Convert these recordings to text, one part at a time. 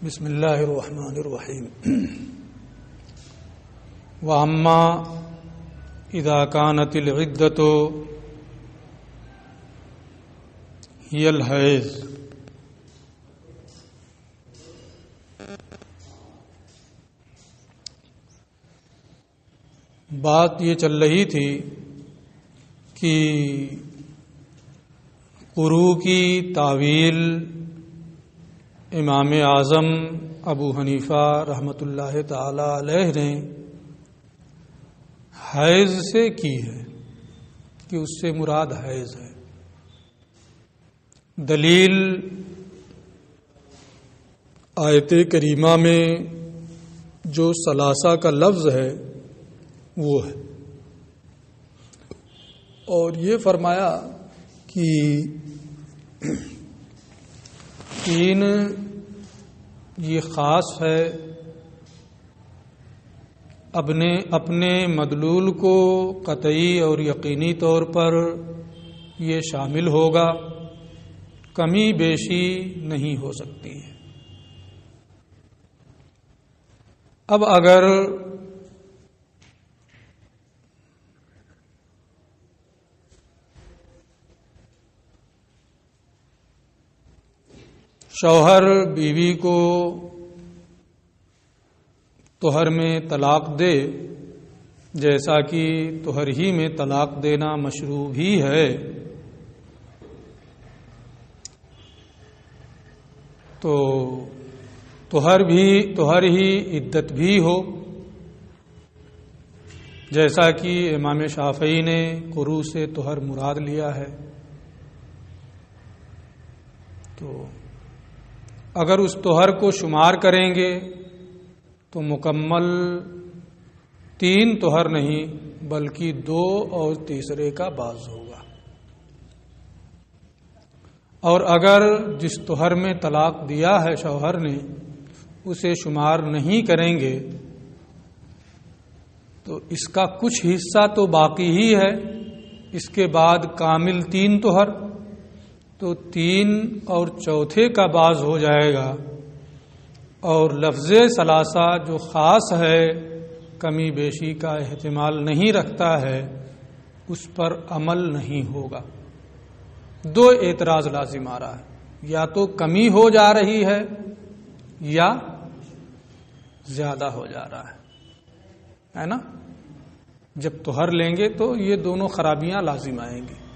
بسم اللہ الرحمن الرحیم وَأَمَّا إِذَا كَانَتِ الْعِدَّةُ هِيَ الْحَيْضُ بات یہ چل رہی تھی کہ قروء کی تعویل امام اعظم ابو حنیفہ رحمۃ اللہ تعالی علیہ نے حیض سے کی ہے کہ اس سے مراد حیض ہے۔ دلیل آیت کریمہ میں جو ثلاثہ کا لفظ ہے وہ ہے، اور یہ فرمایا کہ تین یہ خاص ہے، اپنے مدلول کو قطعی اور یقینی طور پر یہ شامل ہوگا، کمی بیشی نہیں ہو سکتی ہے۔ اب اگر شوہر بیوی کو طہر میں طلاق دے، جیسا کہ طہر ہی میں طلاق دینا مشروع بھی ہے، تو طہر ہی عدت بھی ہو، جیسا کہ امام شافعی نے قروء سے طہر مراد لیا ہے۔ تو اگر اس طہر کو شمار کریں گے تو مکمل 3 طہر نہیں بلکہ 2 اور تیسرے کا بعض ہوگا، اور اگر جس طہر میں طلاق دیا ہے شوہر نے اسے شمار نہیں کریں گے تو اس کا کچھ حصہ تو باقی ہی ہے، اس کے بعد کامل 3 طہر، تو 3 اور چوتھے کا بعض ہو جائے گا، اور لفظ ثلاثہ جو خاص ہے، کمی بیشی کا احتمال نہیں رکھتا ہے، اس پر عمل نہیں ہوگا۔ 2 اعتراض لازم آ رہا ہے، یا تو کمی ہو جا رہی ہے یا زیادہ ہو جا رہا ہے نا؟ جب طہر لیں گے تو یہ دونوں خرابیاں لازم آئیں گی۔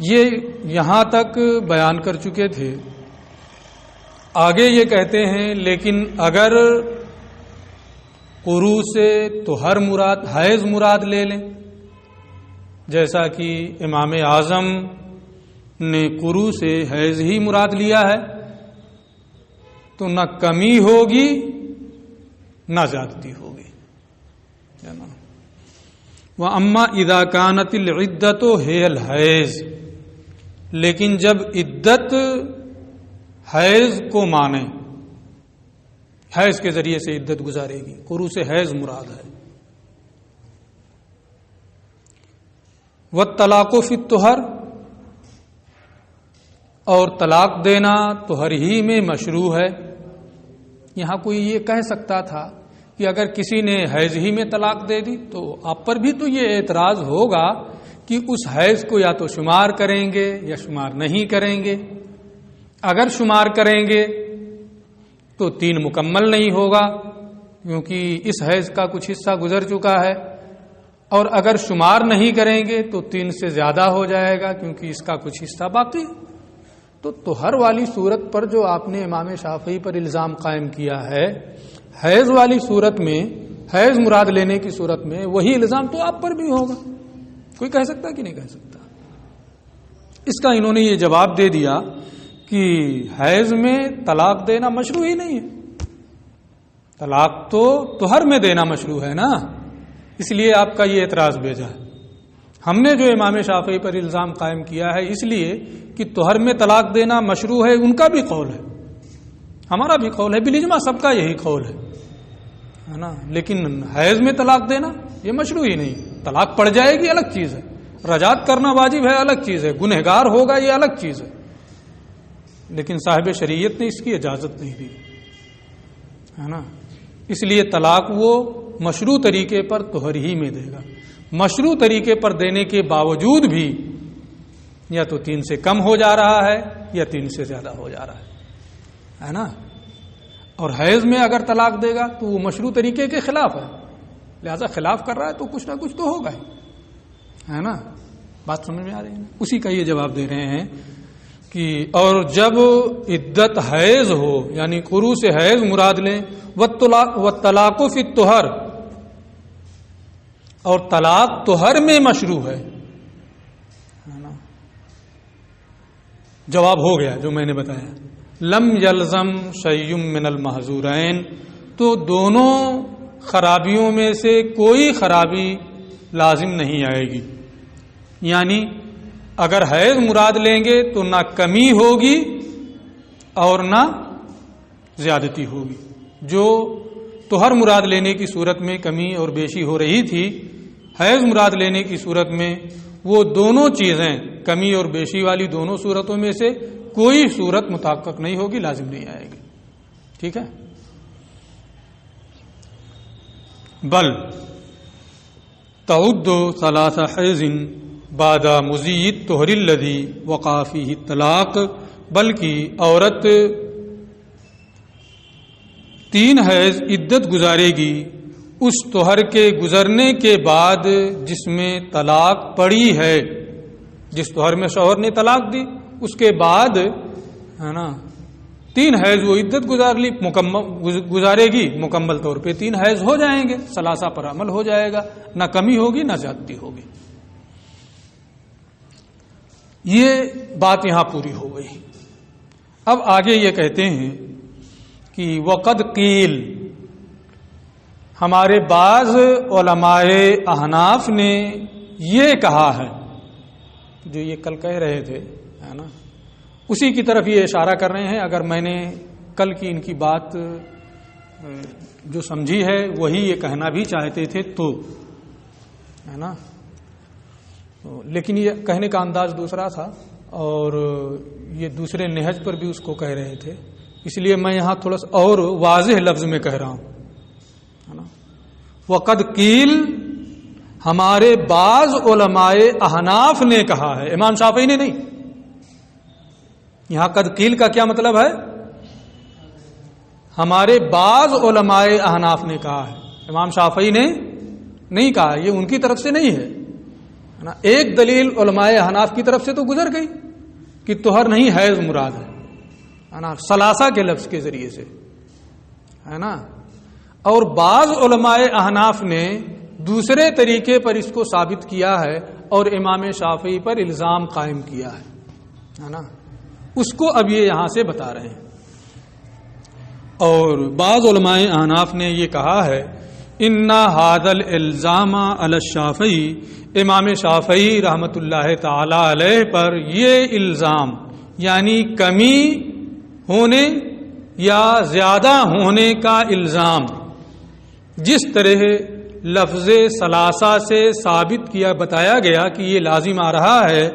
یہ یہاں تک بیان کر چکے تھے۔ آگے یہ کہتے ہیں لیکن اگر قروء سے طہر مراد حیض مراد لے لیں، جیسا کہ امام اعظم نے قروء سے حیض ہی مراد لیا ہے، تو نہ کمی ہوگی نہ زیادتی ہوگی۔ وَأَمَّا إِذَا كَانَتِ الْعِدَّةُ هِيَ الْحَيْضُ، لیکن جب عدت حیض کو مانے، حیض کے ذریعے سے عدت گزارے گی، قروء سے حیض مراد ہے۔ وَالطَّلَاقُ فِي الطُّہر، اور طلاق دینا طہر ہی میں مشروع ہے۔ یہاں کوئی یہ کہہ سکتا تھا کہ اگر کسی نے حیض ہی میں طلاق دے دی تو آپ پر بھی تو یہ اعتراض ہوگا کہ اس حیض کو یا تو شمار کریں گے یا شمار نہیں کریں گے۔ اگر شمار کریں گے تو 3 مکمل نہیں ہوگا، کیونکہ اس حیض کا کچھ حصہ گزر چکا ہے، اور اگر شمار نہیں کریں گے تو 3 سے زیادہ ہو جائے گا، کیونکہ اس کا کچھ حصہ باقی ہے۔ تو طہر والی صورت پر جو آپ نے امام شافعی پر الزام قائم کیا ہے، حیض والی صورت میں، حیض مراد لینے کی صورت میں وہی الزام تو آپ پر بھی ہوگا۔ کوئی کہہ سکتا کہ نہیں کہہ سکتا؟ اس کا انہوں نے یہ جواب دے دیا کہ حیض میں طلاق دینا مشروع ہی نہیں ہے، طلاق تو طہر میں دینا مشروع ہے نا، اس لیے آپ کا یہ اعتراض بھیجا ہے۔ ہم نے جو امام شافعی پر الزام قائم کیا ہے اس لیے کہ طہر میں طلاق دینا مشروع ہے، ان کا بھی قول ہے، ہمارا بھی قول ہے، بالاجماع سب کا یہی قول ہے نا، لیکن حیض میں طلاق دینا یہ مشروع ہی نہیں۔ طلاق پڑ جائے گی الگ چیز ہے، رجعت کرنا واجب ہے الگ چیز ہے، گنہگار ہوگا یہ الگ چیز ہے۔ لیکن صاحب شریعت نے اس کی اجازت نہیں دی ہے نا. اس لیے طلاق وہ مشروع طریقے پر طہر ہی میں دے گا. مشروع طریقے پر دینے کے باوجود بھی یا تو 3 سے کم ہو جا رہا ہے یا 3 سے زیادہ ہو جا رہا ہے نا. اور حیض میں اگر طلاق دے گا تو وہ مشروع طریقے کے خلاف ہے, لہذا خلاف کر رہا ہے تو کچھ نہ کچھ تو ہوگا ہے نا. بات سمجھ میں آ رہی ہے؟ اسی کا یہ جواب دے رہے ہیں کہ اور جب عدت حیض ہو یعنی قروء سے حیض مراد لیں, والطلاق فی الطہر, اور طلاق طہر میں مشروع ہے نا. جواب ہو گیا جو میں نے بتایا. لم یلزم شیء من المحظورین, تو دونوں خرابیوں میں سے کوئی خرابی لازم نہیں آئے گی. یعنی اگر حیض مراد لیں گے تو نہ کمی ہوگی اور نہ زیادتی ہوگی. جو طہر مراد لینے کی صورت میں کمی اور بیشی ہو رہی تھی, حیض مراد لینے کی صورت میں وہ دونوں چیزیں کمی اور بیشی والی دونوں صورتوں میں سے کوئی صورت متحقق نہیں ہوگی, لازم نہیں آئے گی. ٹھیک ہے. بل تعد ثلاث حیض بعد مزید طہر الذی وقع فیہ الطلاق, بلکہ عورت 3 حیض عدت گزارے گی اس طہر کے گزرنے کے بعد جس میں طلاق پڑی ہے. جس طہر میں شوہر نے طلاق دی اس کے بعد ہے نا 3 حیض وہ عدت گزارے گی, مکمل طور پہ 3 حیض ہو جائیں گے, ثلاثہ پر عمل ہو جائے گا, نہ کمی ہوگی نہ زیادتی ہوگی. یہ بات یہاں پوری ہو گئی. اب آگے یہ کہتے ہیں کہ وقد قیل, ہمارے بعض علماء احناف نے یہ کہا ہے, جو یہ کل کہہ رہے تھے ہے نا, اسی کی طرف یہ اشارہ کر رہے ہیں. اگر میں نے کل کی ان کی بات جو سمجھی ہے وہی یہ کہنا بھی چاہتے تھے تو ہے نا, لیکن یہ کہنے کا انداز دوسرا تھا اور یہ دوسرے نہج پر بھی اس کو کہہ رہے تھے, اس لیے میں یہاں تھوڑا سا اور واضح لفظ میں کہہ رہا ہوں ہے نا. وقد قیل, ہمارے بعض علماء احناف نے کہا ہے, امام شافعی نے نہیں. یہاں قد قیل کا کیا مطلب ہے؟ ہمارے بعض علماء احناف نے کہا ہے, امام شافعی نے نہیں کہا. یہ ان کی طرف سے نہیں ہے نا. ایک دلیل علماء احناف کی طرف سے تو گزر گئی کہ طہر نہیں حیض مراد ہے نا, ثلاثہ کے لفظ کے ذریعے سے ہے نا. اور بعض علماء احناف نے دوسرے طریقے پر اس کو ثابت کیا ہے اور امام شافعی پر الزام قائم کیا ہے نا. اس کو اب یہ یہاں سے بتا رہے ہیں. اور بعض علماء احناف نے یہ کہا ہے ان ھذا الالزام علی الشافعی, امام شافعی رحمۃ اللہ تعالی علیہ پر یہ الزام یعنی کمی ہونے یا زیادہ ہونے کا الزام جس طرح لفظ ثلاثہ سے ثابت کیا بتایا گیا کہ یہ لازم آ رہا ہے,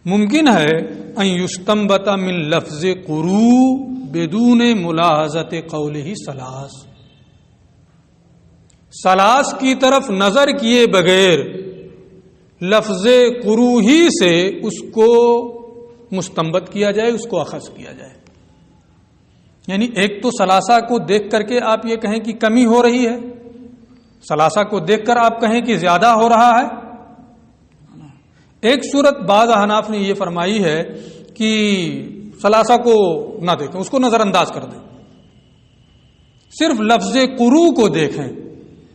ممکن ہے ان یستنبط من لفظ قروء بدون ملاحظت قولہ ثلاث کی طرف نظر کیے بغیر لفظ قروء ہی سے اس کو مستنبط کیا جائے, اس کو اخذ کیا جائے. یعنی ایک تو ثلاثہ کو دیکھ کر کے آپ یہ کہیں کہ کمی ہو رہی ہے, ثلاثہ کو دیکھ کر آپ کہیں کہ زیادہ ہو رہا ہے. ایک صورت بعض احناف نے یہ فرمائی ہے کہ ثلاثہ کو نہ دیکھیں, اس کو نظر انداز کر دیں, صرف لفظ قروء کو دیکھیں.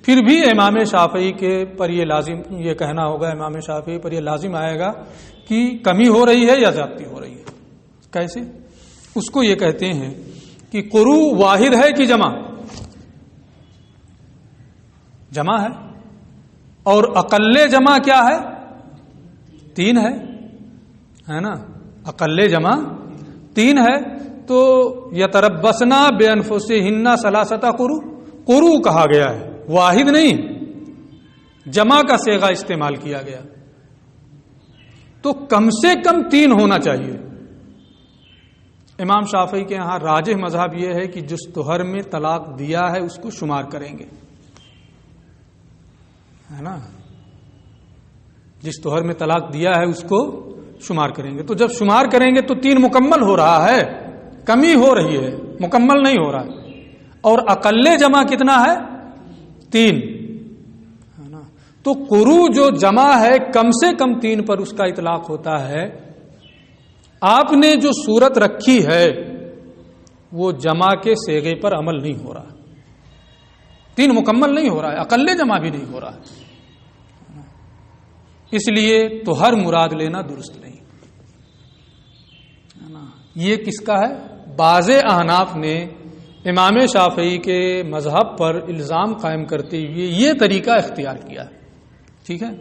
پھر بھی امام شافعی کے پر یہ لازم یہ کہنا ہوگا, امام شافعی پر یہ لازم آئے گا کہ کمی ہو رہی ہے یا زیادتی ہو رہی ہے. کیسے؟ اس کو یہ کہتے ہیں کہ قروء واحد ہے کہ جمع ہے, اور اقل جمع کیا ہے؟ 3 ہے نا. اقل جمع 3 ہے. تو یتربصن بانفسہن ثلاثۃ قروء, قروء کہا گیا ہے, واحد نہیں, جمع کا صیغہ استعمال کیا گیا. تو کم سے کم 3 ہونا چاہیے. امام شافعی کے یہاں راجح مذہب یہ ہے کہ جس طہر میں طلاق دیا ہے اس کو شمار کریں گے، ہے نا، جس طہر میں طلاق دیا ہے اس کو شمار کریں گے. تو جب شمار کریں گے تو 3 مکمل ہو رہا ہے، کمی ہو رہی ہے، مکمل نہیں ہو رہا ہے. اور اقل جمع کتنا ہے؟ 3، ہے نا. تو قرو جو جمع ہے کم سے کم 3 پر اس کا اطلاق ہوتا ہے. آپ نے جو صورت رکھی ہے وہ جمع کے صیغے پر عمل نہیں ہو رہا، 3 مکمل نہیں ہو رہا ہے، اقل جمع بھی نہیں ہو رہا ہے. اس لیے تو ہر مراد لینا درست نہیں ہے نا. یہ کس کا ہے؟ بعض احناف نے امام شافعی کے مذہب پر الزام قائم کرتے ہوئے یہ طریقہ اختیار کیا ہے. ٹھیک ہے،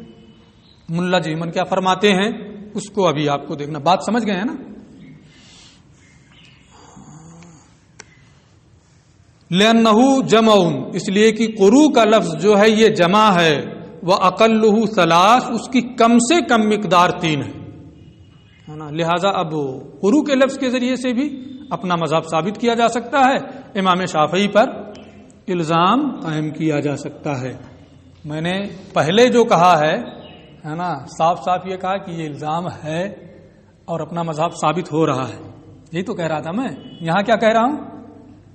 ملا جیمن کیا فرماتے ہیں اس کو ابھی آپ کو دیکھنا. بات سمجھ گئے ہیں نا؟ لأنه جمع، اس لیے کہ قرو کا لفظ جو ہے یہ جمع ہے. وَأَقَلُّهُ 3، اس کی کم سے کم مقدار 3 ہے نا. لہذا اب قرو کے لفظ کے ذریعے سے بھی اپنا مذہب ثابت کیا جا سکتا ہے، امام شافعی پر الزام قائم کیا جا سکتا ہے. میں نے پہلے جو کہا ہے نا، صاف صاف یہ کہا کہ یہ الزام ہے اور اپنا مذہب ثابت ہو رہا ہے. یہی تو کہہ رہا تھا میں. یہاں کیا کہہ رہا ہوں؟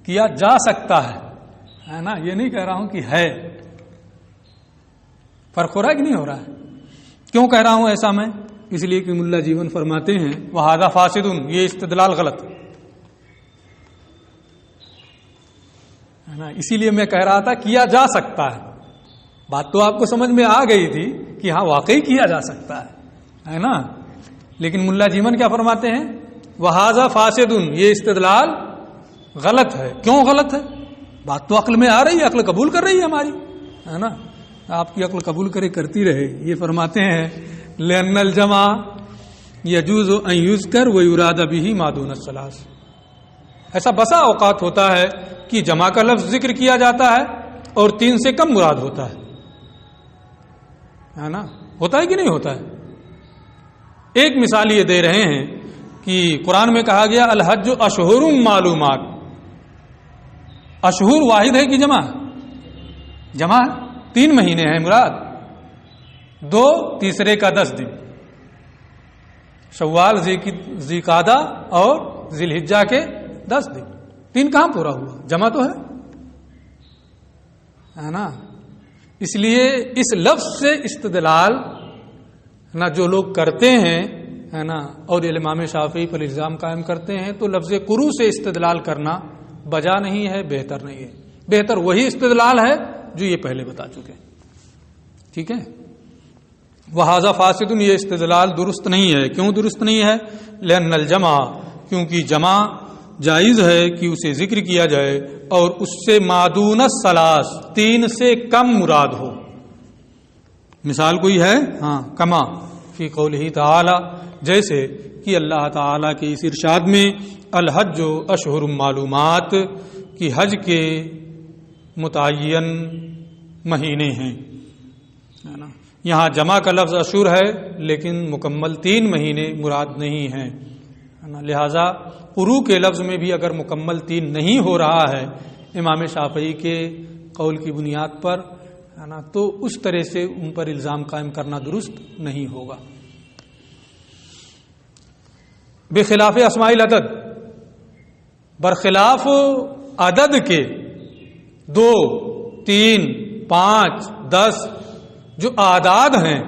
کیا جا سکتا ہے نا، یہ نہیں کہہ رہا ہوں کہ ہے. فرق ہو رہا ہے کہ نہیں ہو رہا ہے؟ کیوں کہہ رہا ہوں ایسا میں؟ اس لیے کہ ملا جیون فرماتے ہیں وَهَذَا فَاسِدٌ، یہ استدلال غلط ہے نا. اسی لیے میں کہہ رہا تھا کیا جا سکتا ہے. بات تو آپ کو سمجھ میں آ گئی تھی کہ ہاں واقعی کیا جا سکتا ہے نا. لیکن ملا جیون کیا فرماتے ہیں؟ وَهَذَا فَاسِدٌ، یہ استدلال غلط ہے. کیوں غلط ہے؟ بات تو عقل میں آ رہی ہے، عقل قبول کر رہی ہے ہماری، ہے نا. آپ کی عقل قبول کرتی رہے. یہ فرماتے ہیں لأن الجمع يجوز ان يذكر ويراد به ما دون الثلاث. ایسا بسا اوقات ہوتا ہے کہ جمع کا لفظ ذکر کیا جاتا ہے اور 3 سے کم مراد ہوتا ہے نا. ہوتا ہے کہ نہیں ہوتا ہے؟ ایک مثال یہ دے رہے ہیں کہ قرآن میں کہا گیا الحج اشہر معلومات. اشہر واحد ہے کہ جمع؟ جمع 3 مہینے ہیں مراد، 2 تیسرے کا 10 دن، شوال ذیقعدہ اور ذی الحجہ کے 10 دن. 3 کہاں پورا ہوا؟ جمع تو ہے نا. اس لیے اس لفظ سے استدلال نا جو لوگ کرتے ہیں ہے نا، اور امام شافعی پر الزام قائم کرتے ہیں، تو لفظ قرو سے استدلال کرنا بجا نہیں ہے، بہتر نہیں ہے. بہتر وہی استدلال ہے جو یہ پہلے بتا چکے. ٹھیک ہے. وَهَذَا فَاسِدٌ، یہ استدلال درست نہیں ہے. کیوں درست نہیں ہے؟ لأن الجمع، کیونکہ جمع جائز ہے کہ اسے ذکر کیا جائے اور اس سے مادون الثلاث 3 سے کم مراد ہو. مثال کوئی ہے؟ ہاں، کما فی قولہ تعالی، جیسے کہ اللہ تعالی کے اس ارشاد میں الحج اشہر معلومات، کی حج کے متعین مہینے ہیں. یہاں جمع کا لفظ اشہر ہے لیکن مکمل 3 مہینے مراد نہیں ہیں. لہذا قرو کے لفظ میں بھی اگر مکمل 3 نہیں ہو رہا ہے امام شافعی کے قول کی بنیاد پر، ہے نا، تو اس طرح سے ان پر الزام قائم کرنا درست نہیں ہوگا. بخلاف اسماء العدد، برخلاف عدد کے 2 3 5 10 جو اعداد ہیں،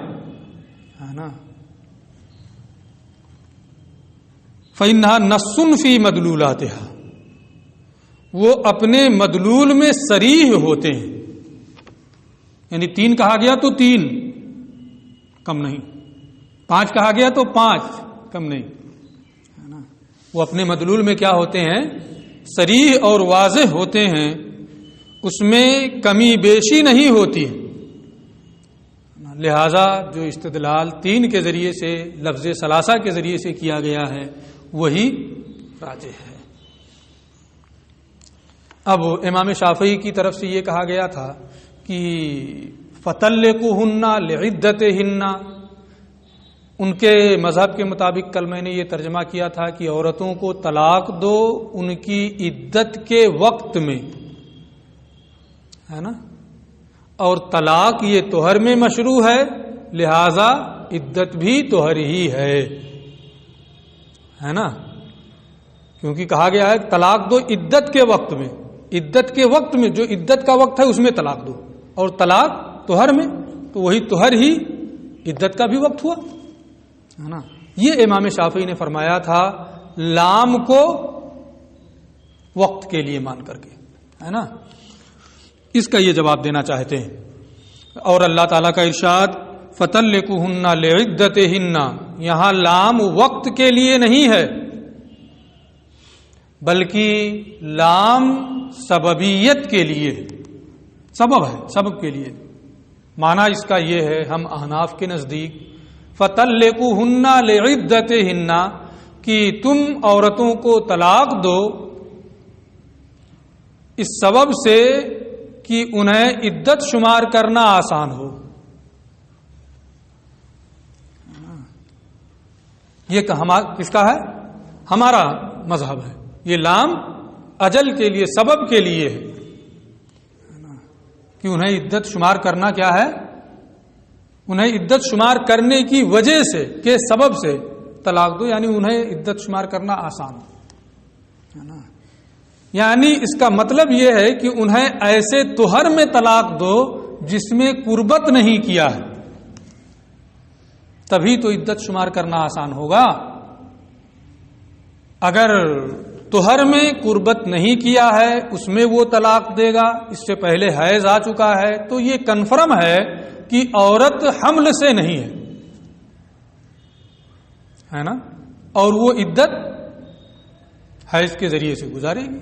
ہے نا، فإنها نص فی مدلولاتها، وہ اپنے مدلول میں صریح ہوتے ہیں. یعنی 3 کہا گیا تو 3 کم نہیں، 5 کہا گیا تو 5 کم نہیں، ہے نا. وہ اپنے مدلول میں کیا ہوتے ہیں؟ صریح اور واضح ہوتے ہیں، اس میں کمی بیشی نہیں ہوتی. لہذا جو استدلال 3 کے ذریعے سے لفظ ثلاثہ کے ذریعے سے کیا گیا ہے وہی راجح ہے. اب امام شافعی کی طرف سے یہ کہا گیا تھا کہ فَطَلِّقُوهُنَّ لِعِدَّتِهِنَّ، ان کے مذہب کے مطابق کل میں نے یہ ترجمہ کیا تھا کہ عورتوں کو طلاق دو ان کی عدت کے وقت میں، ہے نا، اور طلاق یہ طہر میں مشروع ہے، لہذا عدت بھی طہر ہی ہے نا، کیونکہ کہا گیا ہے طلاق دو عدت کے وقت میں، عدت کے وقت میں جو عدت کا وقت ہے اس میں طلاق دو، اور طلاق طہر میں، تو وہی طہر ہی عدت کا بھی وقت ہوا، ہے نا۔ یہ امام شافعی نے فرمایا تھا لام کو وقت کے لیے مان کر کے، ہے نا، اس کا یہ جواب دینا چاہتے ہیں۔ اور اللہ تعالیٰ کا ارشاد فَطَلِّقُوهُنَّ لِعِدَّتِهِنَّ، یہاں لام وقت کے لیے نہیں ہے بلکہ لام سببیت کے لیے ہے، سبب ہے، سبب کے لیے۔ معنی اس کا یہ ہے ہم احناف کے نزدیک فَطَلِّقُوهُنَّ لِعِدَّتِهِنَّ کہ تم عورتوں کو طلاق دو اس سبب سے کہ انہیں عدت شمار کرنا آسان ہو۔ یہ کس کا ہے؟ ہمارا مذہب ہے۔ یہ لام اجل کے لیے، سبب کے لیے ہے کہ انہیں عدت شمار کرنا کیا ہے؟ انہیں عدت شمار کرنے کی وجہ سے، کے سبب سے طلاق دو، یعنی انہیں عدت شمار کرنا آسان ہے نا۔ یعنی اس کا مطلب یہ ہے کہ انہیں ایسے طہر میں طلاق دو جس میں قربت نہیں کیا ہے، تبھی تو عدت شمار کرنا آسان ہوگا۔ اگر طہر میں قربت نہیں کیا ہے اس میں وہ طلاق دے گا، اس سے پہلے حیض آ چکا ہے، تو یہ کنفرم ہے کہ عورت حمل سے نہیں ہے نا، اور وہ عدت حیض کے ذریعے سے گزارے گی،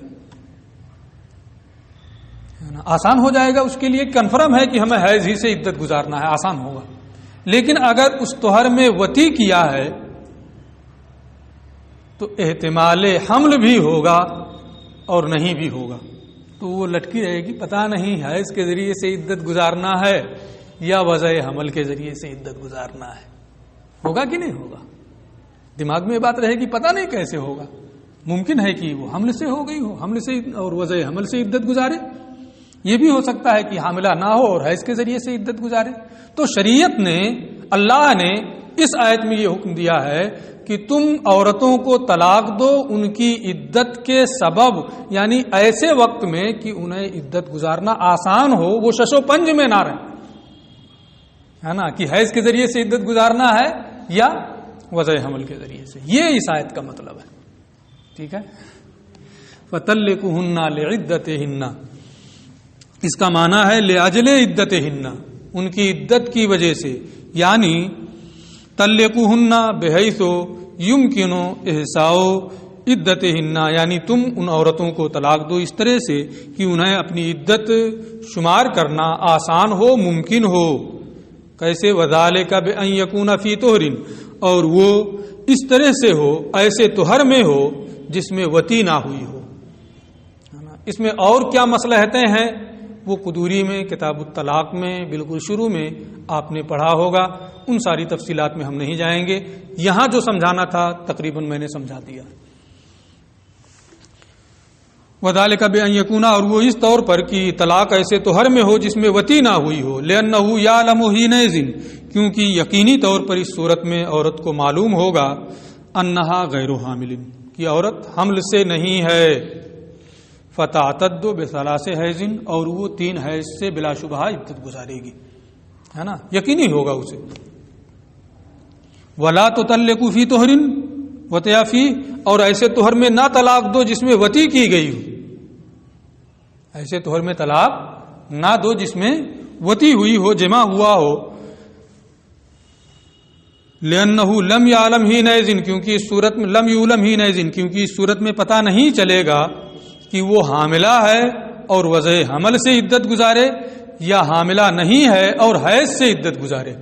آسان ہو جائے گا اس کے لیے۔ کنفرم ہے کہ ہمیں حیض ہی سے عدت گزارنا ہے، آسان ہوگا۔ لیکن اگر اس طہر میں وطی کیا ہے تو احتمال حمل بھی ہوگا اور نہیں بھی ہوگا، تو وہ لٹکی رہے گی، پتہ نہیں حیض کے ذریعے سے عدت گزارنا ہے یا وضع حمل کے ذریعے سے عدت گزارنا ہے، ہوگا کہ نہیں ہوگا؟ دماغ میں یہ بات رہے گی، پتہ نہیں کیسے ہوگا۔ ممکن ہے کہ وہ حمل سے ہو گئی ہو، حمل سے اور وضع حمل سے عدت گزارے، یہ بھی ہو سکتا ہے کہ حاملہ نہ ہو اور حیض کے ذریعے سے عدت گزارے۔ تو شریعت نے، اللہ نے اس آیت میں یہ حکم دیا ہے کہ تم عورتوں کو طلاق دو ان کی عدت کے سبب، یعنی ایسے وقت میں کہ انہیں عدت گزارنا آسان ہو، وہ شش و پنج میں نہ رہیں، ہے نا، کہ حیض کے ذریعے سے عدت گزارنا ہے یا وضع حمل کے ذریعے سے۔ یہ اس آیت کا مطلب ہے، ٹھیک ہے۔ فَطَلِّقُوهُنَّ لِعِدَّتِهِنَّ، اس کا معنی ہے لِأَجْلِ عِدَّتِهِنَّ، ان کی عدت کی وجہ سے، یعنی طَلِّقُوهُنَّ بِحَيْثُ يُمْكِنُ إِحْصَاءُ عِدَّتِهِنَّ، یعنی تم ان عورتوں کو طلاق دو اس طرح سے کہ انہیں اپنی عدت شمار کرنا آسان ہو، ممکن ہو۔ کیسے؟ وَذَلِكَ بِأَن يَكُونَ فِي طُهْرٍ، اور وہ اس طرح سے ہو، ایسے طہر میں ہو جس میں وطی نہ ہوئی ہو۔ اس میں اور کیا مصلحتیں ہیں وہ قدوری میں، کتاب الطلاق میں بالکل شروع میں آپ نے پڑھا ہوگا، ان ساری تفصیلات میں ہم نہیں جائیں گے، یہاں جو سمجھانا تھا تقریباً میں نے سمجھا دیا۔ وَذَلِكَ بِأَن يَكُونَ، اور وہ اس طور پر کہ طلاق ایسے طہر میں ہو جس میں وطی نہ ہوئی ہو، لِأَنَّهُ يَعْلَمُ حِينَئِذٍ، کیونکہ یقینی طور پر اس صورت میں عورت کو معلوم ہوگا أَنَّهَا غَيْرُ حَامِلٍ، کہ عورت حمل سے نہیں ہے، فَتَعْتَدُّ بِثَلَاثِ حَیضٍ، اور وہ 3 حیض سے بلا شبہ عدت گزارے گی، ہے نا، یقینی ہوگا اسے۔ وَلَا تُطَلِّقُ فِي طُہْرٍ وَطِئَ فِيهِ، اور ایسے طہر میں نہ طلاق دو جس میں وطی کی گئی ہو، ایسے طہر میں طلاق نہ دو جس میں وطی ہوئی ہو، جمع ہوا ہو۔ لِأَنَّهُ لَمْ يَعْلَمْ حِينَئِذٍ، کیونکہ اس صورت میں لم يعلم حِينَئِذٍ، کیونکہ اس صورت میں پتہ نہیں چلے گا کہ وہ حاملہ ہے اور وضع حمل سے عدت گزارے یا حاملہ نہیں ہے اور حیض سے عدت گزارے،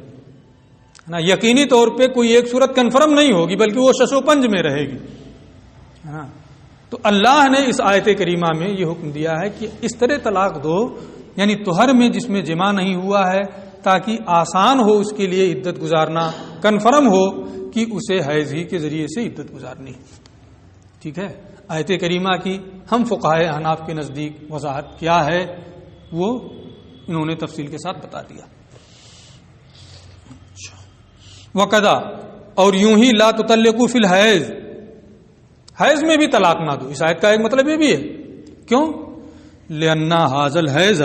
نا، یقینی طور پہ کوئی ایک صورت کنفرم نہیں ہوگی بلکہ وہ شش و پنج میں رہے گی، ہاں۔ تو اللہ نے اس آیت کریمہ میں یہ حکم دیا ہے کہ اس طرح طلاق دو، یعنی طہر میں جس میں جمع نہیں ہوا ہے، تاکہ آسان ہو اس کے لیے عدت گزارنا، کنفرم ہو کہ اسے حیض ہی کے ذریعے سے عدت گزارنی ہے. ٹھیک ہے. آیت کریمہ کی ہم فقہائے احناف کے نزدیک وضاحت کیا ہے وہ انہوں نے تفصیل کے ساتھ بتا دیا. وقدا اور یوں ہی لا تطلقوا فی الحیض، حیض میں بھی طلاق نہ دو. اس آیت کا ایک مطلب یہ بھی ہے. کیوں؟ لأن ھذا الحیض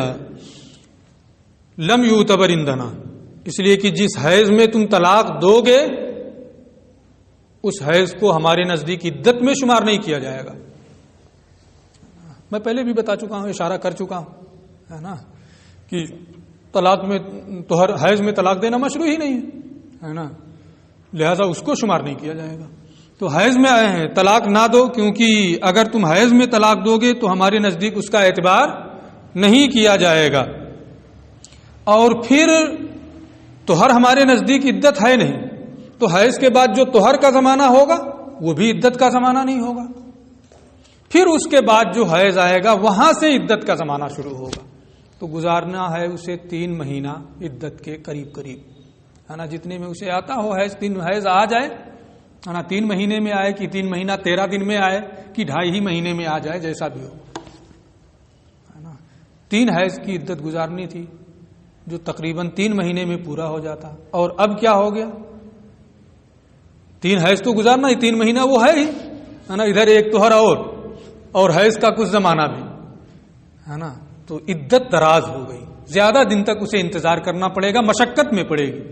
لم یعتبر عندنا، اس لیے کہ جس حیض میں تم طلاق دو گے اس حیض کو ہمارے نزدیک عدت میں شمار نہیں کیا جائے گا. میں پہلے بھی بتا چکا ہوں، اشارہ کر چکا ہوں، ہے نا، کہ طلاق میں طہر حیض میں طلاق دینا مشروع ہی نہیں ہے نا، لہذا اس کو شمار نہیں کیا جائے گا. تو حیض میں آئے ہیں طلاق نہ دو، کیونکہ اگر تم حیض میں طلاق دو گے تو ہمارے نزدیک اس کا اعتبار نہیں کیا جائے گا. اور پھر طہر ہمارے نزدیک عدت ہے نہیں، تو حیض کے بعد جو طہر کا زمانہ ہوگا وہ بھی عدت کا زمانہ نہیں ہوگا. پھر اس کے بعد جو حیض آئے گا وہاں سے عدت کا زمانہ شروع ہوگا. تو گزارنا ہے اسے 3 مہینہ عدت کے قریب قریب، ہے نا، جتنے میں اسے آتا ہو حیض. 3 حیض آ جائے، ہے نا، 3 مہینے میں آئے کہ 3 مہینہ 13 دن میں آئے کہ 2.5 ہی مہینے میں آ جائے، جیسا بھی ہو، ہے نا. 3 حیض کی عدت گزارنی تھی جو تقریباً 3 مہینے میں پورا ہو جاتا. اور اب کیا ہو گیا؟ 3 حیض تو گزارنا ہی، 3 مہینہ وہ ہے ہی، ہے نا، ادھر ایک طہر اور حیض کا کچھ زمانہ بھی، ہے نا. تو عدت دراز ہو گئی، زیادہ دن تک اسے انتظار کرنا پڑے گا، مشقت میں پڑے گی.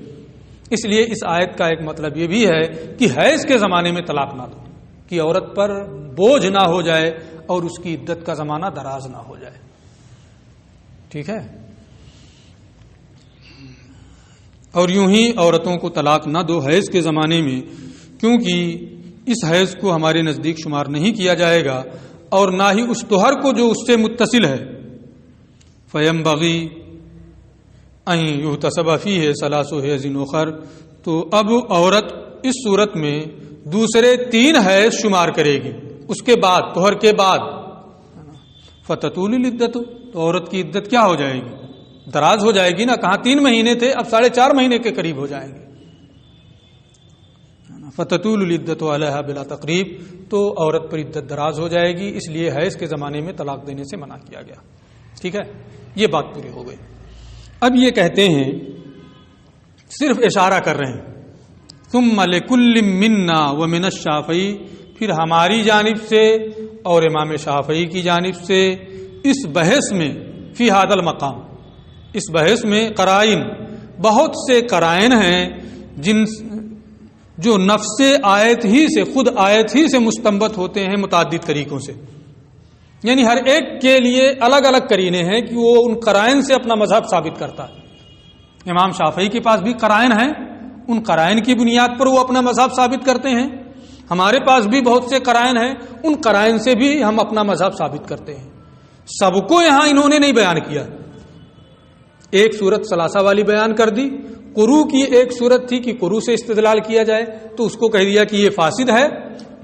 اس لیے اس آیت کا ایک مطلب یہ بھی ہے کہ حیض کے زمانے میں طلاق نہ دو، کہ عورت پر بوجھ نہ ہو جائے اور اس کی عدت کا زمانہ دراز نہ ہو جائے. ٹھیک ہے. اور یوں ہی عورتوں کو طلاق نہ دو حیض کے زمانے میں، کیونکہ اس حیض کو ہمارے نزدیک شمار نہیں کیا جائے گا، اور نہ ہی اس طہر کو جو اس سے متصل ہے. فَيَنبَغِي أَن يُحْتَسَبَ فِيهِ ثَلَاثُ حَیضٍ أُخَرَ، تو اب عورت اس صورت میں دوسرے 3 حیض شمار کرے گی اس کے بعد، طہر کے بعد. فَتَطُولُ الْعِدَّةُ، تو عورت کی عدت کیا ہو جائے گی؟ دراز ہو جائے گی نا. کہاں 3 مہینے تھے، اب 4.5 مہینے کے قریب ہو جائیں گے. فَتَطُولُ الْعِدَّةُ عَلَيْهَا بِلَا تَقْرِیب، تو عورت پر عدت دراز ہو جائے گی، اس لیے حیض کے زمانے میں طلاق دینے سے منع کیا گیا. ٹھیک ہے، یہ بات پوری ہو گئی. اب یہ کہتے ہیں، صرف اشارہ کر رہے ہیں، ثُمَّ لِكُلٍّ مِنَّا وَمِنَ الشَّافِعِيِّ، پھر ہماری جانب سے اور امام شافعی کی جانب سے اس بحث میں، فی هذا المقام، اس بحث میں قرائن، بہت سے قرائن ہیں جو نفس آیت ہی سے، خود آیت ہی سے مستنبت ہوتے ہیں متعدد طریقوں سے. یعنی ہر ایک کے لیے الگ الگ قرینے ہیں کہ وہ ان قرائن سے اپنا مذہب ثابت کرتا ہے. امام شافعی کے پاس بھی قرائن ہیں، ان قرائن کی بنیاد پر وہ اپنا مذہب ثابت کرتے ہیں. ہمارے پاس بھی بہت سے قرائن ہیں، ان قرائن سے بھی ہم اپنا مذہب ثابت کرتے ہیں. سب کو یہاں انہوں نے نہیں بیان کیا. ایک صورت ثلاثہ والی بیان کر دی. قروء کی ایک صورت تھی کہ قروء سے استدلال کیا جائے، تو اس کو کہہ دیا کہ یہ فاسد ہے.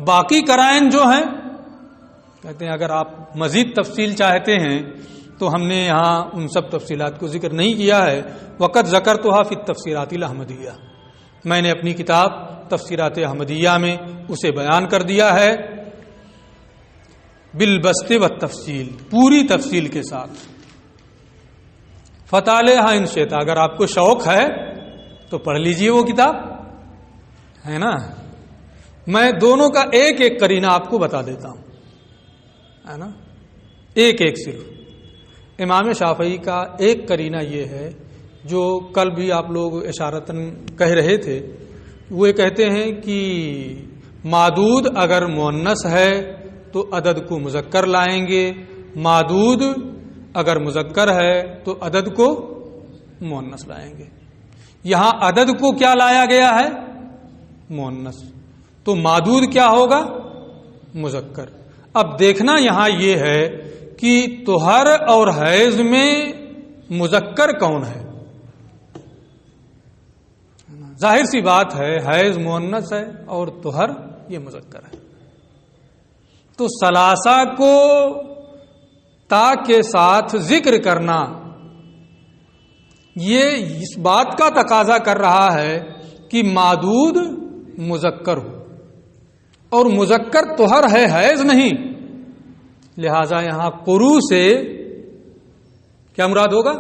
باقی قرائن جو ہیں، کہتے ہیں اگر آپ مزید تفصیل چاہتے ہیں تو ہم نے یہاں ان سب تفصیلات کو ذکر نہیں کیا ہے. وقت ذکرتھا فی التفسیرات الاحمدیہ، میں نے اپنی کتاب تفسیرات احمدیہ میں اسے بیان کر دیا ہے، بالبسط والتفصیل، پوری تفصیل کے ساتھ. فطالعھا ان شئت، اگر آپ کو شوق ہے تو پڑھ لیجئے وہ کتاب، ہے نا. میں دونوں کا ایک ایک قرینہ آپ کو بتا دیتا ہوں، ہے نا، ایک ایک. صرف امام شافعی کا ایک قرینہ یہ ہے جو کل بھی آپ لوگ اشارتاً کہہ رہے تھے. وہ کہتے ہیں کہ معدود اگر مؤنث ہے تو عدد کو مذکر لائیں گے، معدود اگر مذکر ہے تو عدد کو مؤنث لائیں گے. یہاں عدد کو کیا لایا گیا ہے؟ مؤنث. تو معدود کیا ہوگا؟ مذکر. اب دیکھنا یہاں یہ ہے کہ طہر اور حیض میں مذکر کون ہے؟ ظاہر سی بات ہے حیض مؤنث ہے اور طہر یہ مذکر ہے. تو ثلاثہ کو تا کے ساتھ ذکر کرنا یہ اس بات کا تقاضا کر رہا ہے کہ معدود مذکر ہو، اور مذکر طہر ہے، حیض نہیں، لہذا یہاں قرو سے کیا مراد ہوگا؟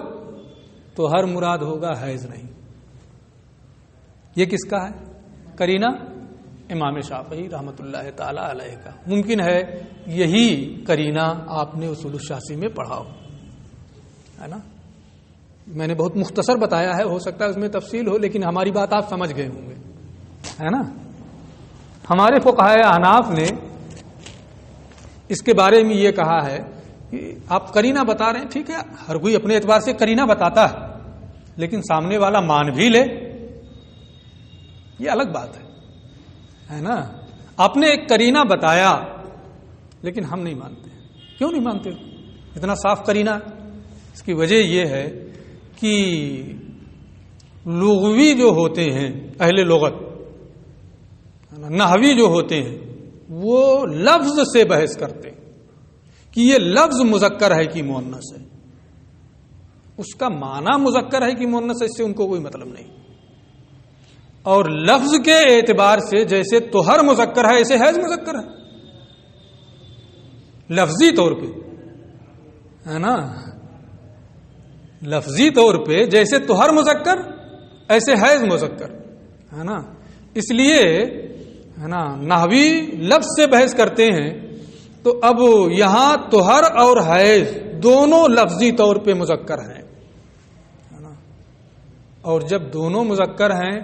طہر مراد ہوگا، حیض نہیں۔ یہ کس کا ہے قرینہ؟ امام شافعی رحمۃ اللہ تعالی علیہ کا۔ ممکن ہے یہی قرینہ آپ نے اصول الشاسی میں پڑھا ہو، ہے نا؟ میں نے بہت مختصر بتایا ہے، ہو سکتا ہے اس میں تفصیل ہو، لیکن ہماری بات آپ سمجھ گئے ہوں گے، ہے نا؟ ہمارے فقہائے احناف نے اس کے بارے میں یہ کہا ہے کہ آپ قرینہ بتا رہے ہیں، ٹھیک ہے، ہر کوئی اپنے اعتبار سے قرینہ بتاتا ہے، لیکن سامنے والا مان بھی لے، یہ الگ بات ہے نا؟ آپ نے ایک قرینہ بتایا لیکن ہم نہیں مانتے۔ کیوں نہیں مانتے؟ اتنا صاف قرینہ۔ اس کی وجہ یہ ہے کہ لغوی جو ہوتے ہیں، اہل لغت، نحوی جو ہوتے ہیں، وہ لفظ سے بحث کرتے کہ یہ لفظ مذکر ہے کہ مؤنث ہے، اس کا معنی مذکر ہے کہ مؤنث ہے، اس سے ان کو کوئی مطلب نہیں۔ اور لفظ کے اعتبار سے جیسے طہر مذکر ہے ایسے حیض مذکر ہے، لفظی طور پہ، ہے نا؟ لفظی طور پہ جیسے طہر مذکر ایسے حیض مذکر، ہے نا؟ اس لیے ہے نا نحوی لفظ سے بحث کرتے ہیں، تو اب یہاں طہر اور حیض دونوں لفظی طور پہ مذکر ہیں، ہے نا؟ اور جب دونوں مذکر ہیں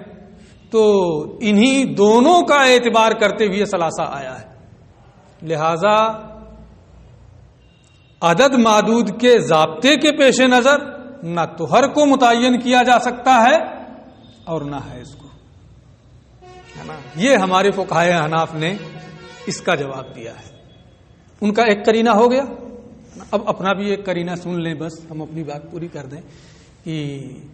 تو انہی دونوں کا اعتبار کرتے ہوئے ثلاثہ آیا ہے، لہذا عدد معدود کے ضابطے کے پیش نظر نہ طہر کو متعین کیا جا سکتا ہے اور نہ حیض کو، ہے نا؟ یہ ہمارے فقہائے احناف نے اس کا جواب دیا ہے۔ ان کا ایک قرینہ ہو گیا، اب اپنا بھی ایک قرینہ سن لیں، بس ہم اپنی بات پوری کر دیں کہ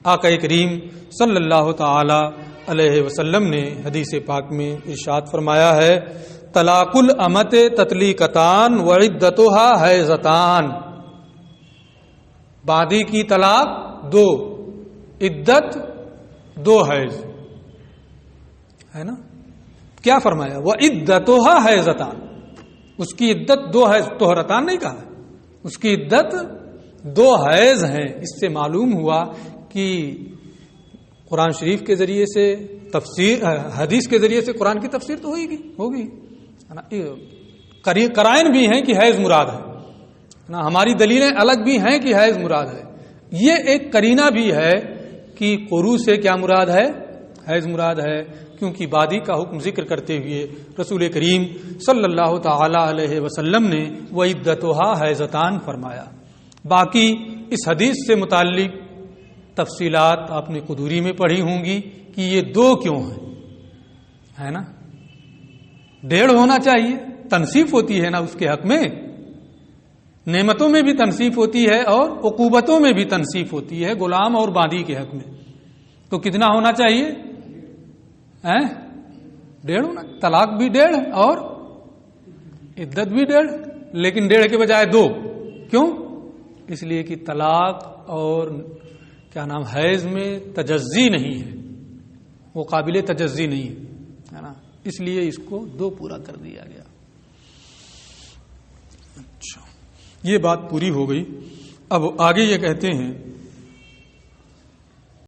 آقا کریم صلی اللہ تعالی علیہ وسلم نے حدیث پاک میں ارشاد فرمایا ہے، طلاق الامت تطلیقتان وعدتها حیضتان، بادی کی طلاق 2، عدت 2 حیض، ہے نا؟ کیا فرمایا؟ وعدتها حیضتان، اس کی عدت 2 حیض، طہرتان نہیں کہا، اس کی عدت 2 حیض ہیں۔ اس سے معلوم ہوا کہ قرآن شریف کے ذریعے سے تفسیر، حدیث کے ذریعے سے قرآن کی تفسیر تو ہوگی، قرائن بھی ہیں کہ حیض مراد ہے نا، ہماری دلیلیں الگ بھی ہیں کہ حیض مراد ہے۔ یہ ایک قرینہ بھی ہے کہ قروء سے کیا مراد ہے؟ حیض مراد ہے، کیونکہ بادی کا حکم ذکر کرتے ہوئے رسول کریم صلی اللہ تعالی علیہ وسلم نے وعدتها حیضتان فرمایا۔ باقی اس حدیث سے متعلق تفصیلات آپ نے قدوری میں پڑھی ہوں گی کہ یہ 2 کیوں ہیں، ہے نا؟ 1.5 ہونا چاہیے، تنصیف ہوتی ہے نا اس کے حق میں، نعمتوں میں بھی تنصیف ہوتی ہے اور عقوبتوں میں بھی تنصیف ہوتی ہے غلام اور باندی کے حق میں، تو کتنا ہونا چاہیے؟ 1.5 ہونا، طلاق بھی 1.5 اور عدت بھی 1.5، لیکن 1.5 کے بجائے 2، کیوں؟ اس لیے کہ طلاق اور کیا نام حیض میں تجزی نہیں ہے، وہ قابل تجزی نہیں ہے نا، اس لیے اس کو 2 پورا کر دیا گیا۔ اچھا، یہ بات پوری ہو گئی۔ اب آگے یہ کہتے ہیں